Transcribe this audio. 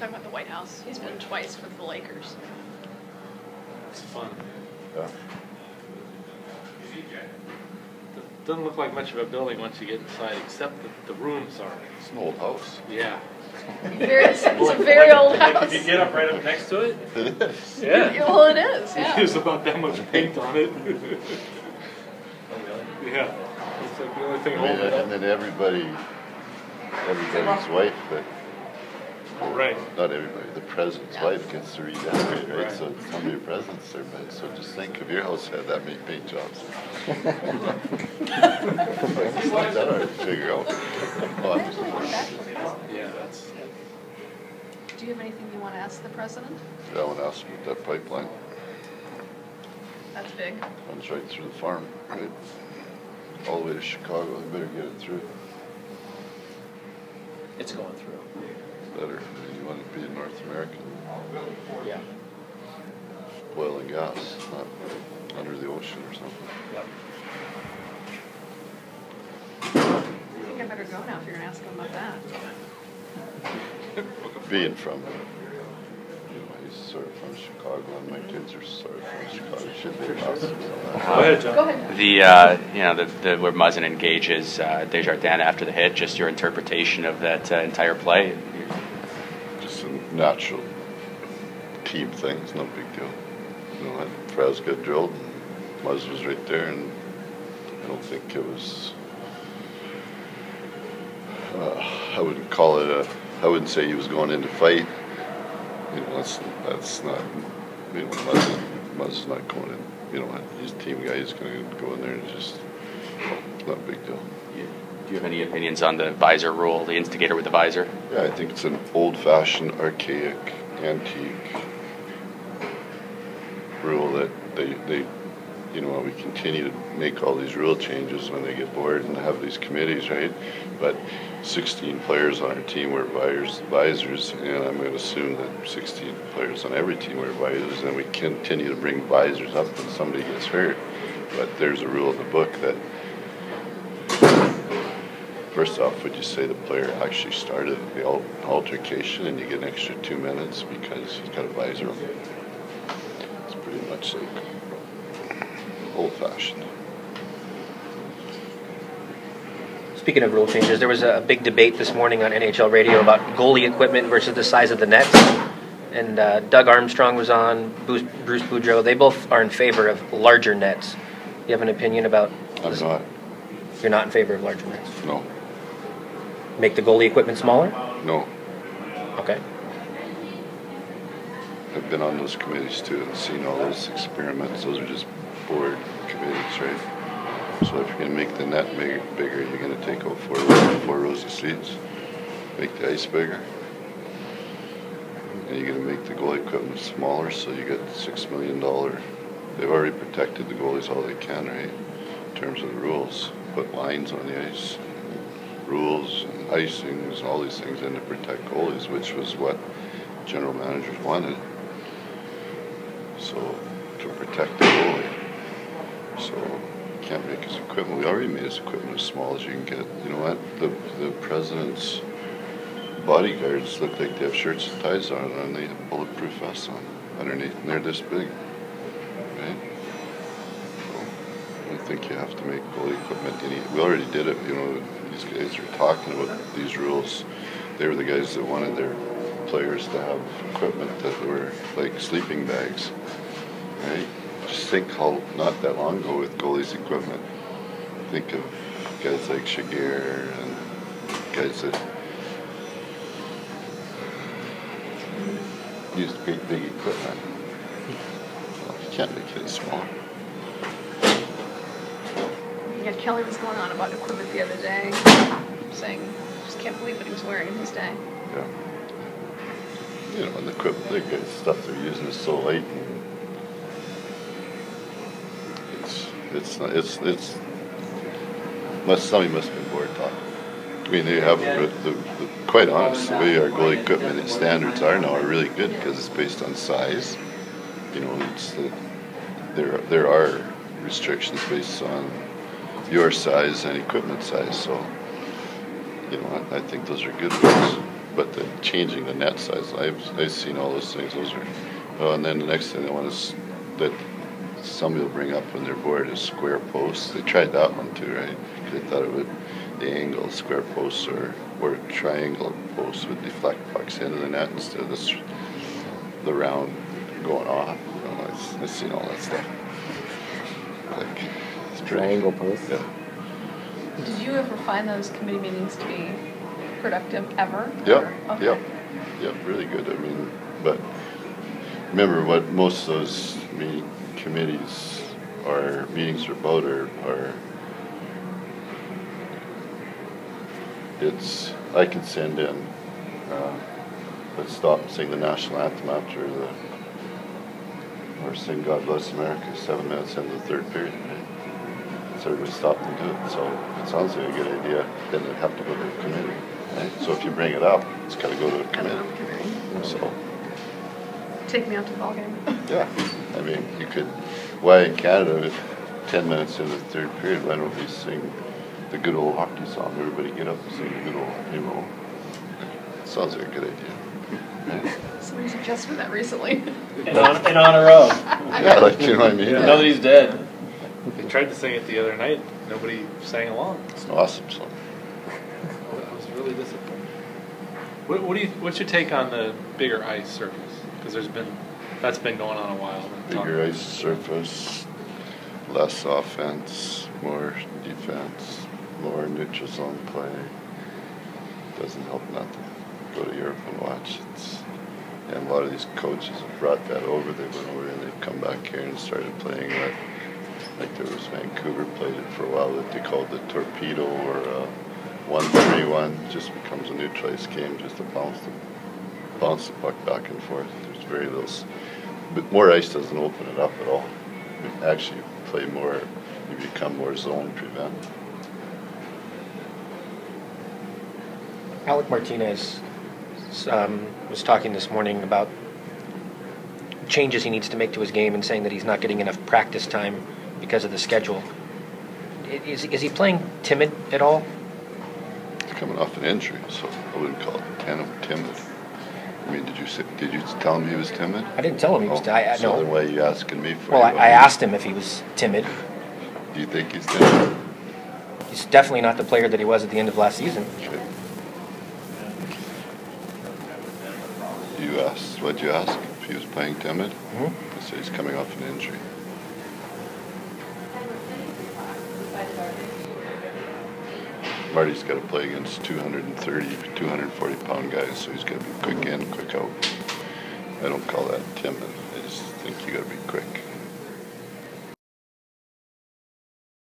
Talking about the White House. He's been twice with the Lakers. It's fun. Yeah. Doesn't look like much of a building once you get inside, except that the rooms are. It's an old house. Yeah. It's a very old house. If you get up right up next to it. It is. Yeah. Well, it is, yeah. There's about that much paint on it. Oh, really? Yeah. It's like the only thing I mean, holding it up. and then everybody's wife, but Right. not everybody, the president's wife gets to redecorate, right? Right. So how many presents there been? So just think if your house had that many paint jobs. It's not that hard to figure out. Yeah, that's. Do you have anything you want to ask the president? That one asked me about that pipeline. That's big. Runs right through the farm, right? All the way to Chicago. They better get it through. It's going through. Better. You want to be in North American. Yeah. Oil and gas, not under the ocean or something. Yep. I think I better go now if you're going to ask him about that. Being from, he's sort of from Chicago, and my kids are sort of from Chicago. Should be awesome. Go ahead, John. Go ahead. The where Muzzin engages Desjardins after the hit, just your interpretation of that entire play. Just a natural team thing. It's no big deal. You know, Fraz got drilled, and Muzz was right there, and I don't think it was. I wouldn't call it I wouldn't say he was going in to fight. You know, that's not. You know, Muzz is not going in. You know, his team guy is going to go in there and just. Not a big deal. Do you have any opinions on the visor rule, the instigator with the visor? Yeah, I think it's an old-fashioned, archaic, antique rule that they you know, we continue to make all these rule changes when they get bored and have these committees, right? But 16 players on our team wear visors, and I'm going to assume that 16 players on every team wear visors, and we continue to bring visors up when somebody gets hurt. But there's a rule in the book that, first off, would you say the player actually started the altercation and you get an extra 2 minutes because he's got a visor on? It's pretty much like old-fashioned. Speaking of rule changes, there was a big debate this morning on NHL radio about goalie equipment versus the size of the nets. And Doug Armstrong was on, Bruce Boudreau. They both are in favor of larger nets. You have an opinion about I'm this? not. You're not in favor of larger nets? No. Make the goalie equipment smaller? No. Okay. I've been on those committees too and seen all those experiments. Those are just board committees, right? So if you're going to make the net bigger, you're going to take out four rows of seats, make the ice bigger, and you're going to make the goalie equipment smaller, so you get $6 million. They've already protected the goalies all they can, right? In terms of the rules, put lines on the ice, rules and icings and all these things in to protect goalies, which was what general managers wanted. So to protect the goalie. So you can't make his equipment. We already made his equipment as small as you can get. You know what? The president's bodyguards look like they have shirts and ties on, and they have bulletproof vests on underneath, and they're this big, right? So I think you have to make goalie equipment. We already did it. You know, these guys are talking about these rules. They were the guys that wanted their players to have equipment that were like sleeping bags, right? Just think how not that long ago with goalies' equipment. Think of guys like Shagir and guys that used big equipment. Well, you can't make it smaller. Yeah, Kelly was going on about equipment the other day, saying, just can't believe what he was wearing in his day. Yeah. You know, and the equipment, the stuff they're using is so light, and somebody must have been bored talking. I mean, they have quite honest, the way our goalie equipment and standards are now are really good because it's based on size. You know, there are restrictions based on your size and equipment size. So, you know, I think those are good rules. but the changing the net size, I've seen all those things. Those are, oh, and then the next thing they want is that somebody will bring up when they're bored is square posts. They tried that one too, right? They thought it would, the angle square posts or triangle posts would deflect pucks into the net instead of this, the round going off. You know, I've seen all that stuff. Like it's Triangle posts. Yeah. Did you ever find those committee meetings to be productive ever? Yep. Or- okay. Yep. Really good. I mean, but remember what most of those committees or meetings are about are it's I can send in let's stop and sing the national anthem after or sing God Bless America 7 minutes into the third period, right? So everybody stopped and do it. So it sounds like a good idea. Then it'd have to go to the committee, right? So if you bring it up, it's got to go to the committee. So Take me out to the ballgame. yeah, I mean you could. Why in Canada, 10 minutes into the third period, why don't we sing the good old hockey song? Everybody get up and sing the good old hymn. Sounds like a good idea. Right? Somebody suggested that recently. In honor of. Yeah, like, you know what I mean? Now that he's dead. They tried to sing it the other night. Nobody sang along. It's an awesome song. I was really disappointed. What's your take on the bigger ice surface? Because that's been going on a while. Bigger ice surface, less offense, more defense, more neutral zone play. Doesn't help nothing. Go to Europe and watch. And a lot of these coaches have brought that over. They went over and they've come back here and started playing that. Like there was Vancouver played it for a while that they called the torpedo or 1-3-1. Just becomes a neutralized game just to bounce the puck back and forth. There's very little. But more ice doesn't open it up at all. You actually play more. You become more zone prevent. Alec Martinez was talking this morning about changes he needs to make to his game and saying that he's not getting enough practice time because of the schedule. Is he playing timid at all? He's coming off an injury, so I wouldn't call it timid. I mean, did you tell him he was timid? I didn't tell him he was. So No. then why are you asking me for? Well, I asked him if he was timid. Do you think he's timid? He's definitely not the player that he was at the end of last season. Okay. What'd you ask? If he was playing timid? Mm-hmm. I said he's coming off an injury. Marty's got to play against 230, 240-pound guys, so he's got to be quick in, quick out. I don't call that timid. I just think you got to be quick.